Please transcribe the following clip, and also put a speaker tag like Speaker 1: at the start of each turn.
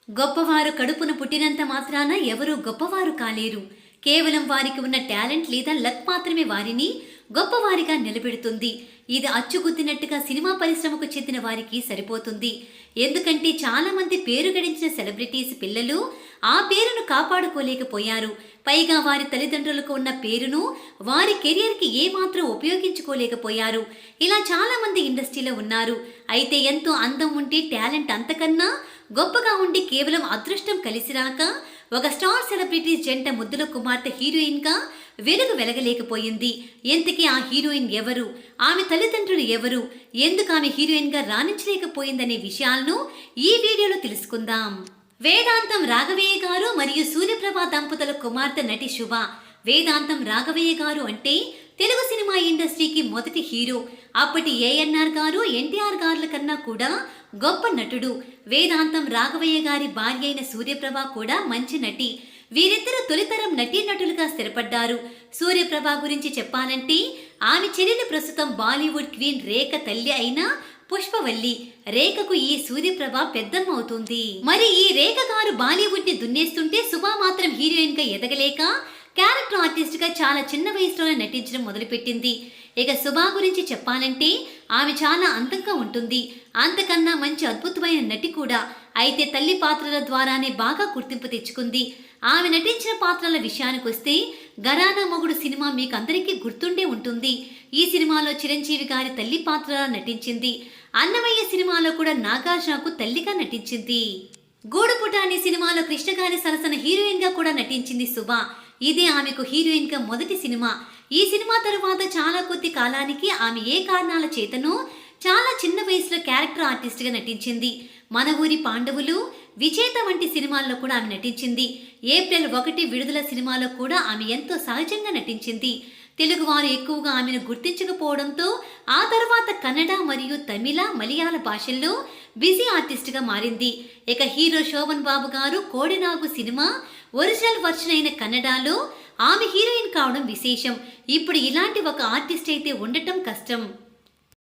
Speaker 1: గొప్పవారు కడుపున పుట్టినంత మాత్రాన ఎవరూ గొప్పవారు కాలేరు. కేవలం వారికి ఉన్న టాలెంట్ లేదా లక్ మాత్రమే వారిని గొప్పవారిగా నిలబెడుతుంది. ఇది అచ్చుగుద్దినట్టుగా సినిమా పరిశ్రమకు చెందిన వారికి సరిపోతుంది. ఎందుకంటే చాలా మంది పేరు గడించిన సెలబ్రిటీస్ పిల్లలు ఆ పేరును కాపాడుకోలేకపోయారు. పైగా వారి తల్లిదండ్రులకు ఉన్న పేరును వారి కెరియర్కి ఏమాత్రం ఉపయోగించుకోలేకపోయారు. ఇలా చాలా మంది ఇండస్ట్రీలో ఉన్నారు. అయితే ఎంతో అందం ఉంటే టాలెంట్ అంతకన్నా గొప్పగా ఉండి కేవలం అదృష్టం కలిసిరాక ఒక స్టార్ సెలబ్రిటీస్ జంట ముద్దుల కుమార్తె హీరోయిన్గా వెలగలేకపోయింది. ఎంతకీ ఆ హీరోయిన్ ఎవరు, ఆమె తల్లిదండ్రులు ఎవరు, ఎందుకు ఆమె హీరోయిన్గా రాణించలేకపోయిందనే విషయాలను ఈ వీడియోలో తెలుసుకుందాం. వేదాంతం రాఘవయ్య గారు మరియు సూర్యప్రభ దంపతుల కుమార్తె నటి శుభ. వేదాంతం రాఘవయ్య గారు అంటే తెలుగు సినిమా ఇండస్ట్రీకి మొదటి హీరో. అప్పటి ఏఎన్ఆర్ గారు, ఎన్టీఆర్ గారుల కన్నా కూడా గొప్ప నటుడు. వేదాంతం రాఘవయ్య గారి భార్య అయిన సూర్యప్రభ కూడా మంచి నటి. వీరిద్దరు తొలితరం నటీనటులుగా స్థిరపడ్డారు. సూర్యప్రభ గురించి చెప్పాలంటే ఆమె చెల్లెలు ప్రస్తుతం బాలీవుడ్ క్వీన్ రేఖ తల్లి అయిన పుష్పవల్లి. రేఖకు ఈ సూర్యప్రభ పెద్దమ్మ అవుతుంది. మరి ఈ రేఖ గారు బాలీవుడ్ ని దున్నేస్తుంటే శుభ మాత్రం హీరోయిన్ గా ఎదగలేక క్యారెక్టర్ ఆర్టిస్ట్ గా చాలా చిన్న వయసులోనే నటించడం మొదలుపెట్టింది. ఇక శుభ గురించి చెప్పాలంటే ఆమె చాలా అందంగా ఉంటుంది. అంతకన్నా మంచి అద్భుతమైన నటి కూడా. అయితే తల్లి పాత్రల ద్వారానే బాగా గుర్తింపు తెచ్చుకుంది. ఆమె నటించిన పాత్రల విషయానికి వస్తే ఘరానా మొగుడు సినిమా మీకు అందరికీ గుర్తుండే ఉంటుంది. ఈ సినిమాలో చిరంజీవి గారి తల్లి పాత్రలా నటించింది. అన్నమయ్య సినిమాలో కూడా నాగార్జునకు తల్లిగా నటించింది. గూడుపుట అనే సినిమాలో కృష్ణ గారి సరసన హీరోయిన్ గా కూడా నటించింది శుభ. ఇదే ఆమెకు హీరోయిన్ గా మొదటి సినిమా. ఈ సినిమా తరువాత చాలా కొద్ది కాలానికి ఆమె ఏ కారణాల చేతనో చాలా చిన్న వయసులో క్యారెక్టర్ ఆర్టిస్ట్ గా నటించింది. మన ఊరి పాండవులు, విజేత వంటి సినిమాల్లో కూడా ఆమె నటించింది. ఏప్రిల్ 1 విడుదల సినిమాలో కూడా ఆమె ఎంతో సహజంగా నటించింది. తెలుగువారు ఎక్కువగా ఆమెను గుర్తించకపోవడంతో ఆ తర్వాత కన్నడ మరియు తమిళ, మలయాళ భాషల్లో బిజీ ఆర్టిస్ట్గా మారింది. ఇక హీరో శోభన్ బాబు గారు కోడినాగు సినిమా ఒరిజినల్ వర్షన్ అయిన కన్నడలో ఆమె హీరోయిన్ కావడం విశేషం. ఇప్పుడు ఇలాంటి ఒక ఆర్టిస్ట్ అయితే ఉండటం కష్టం.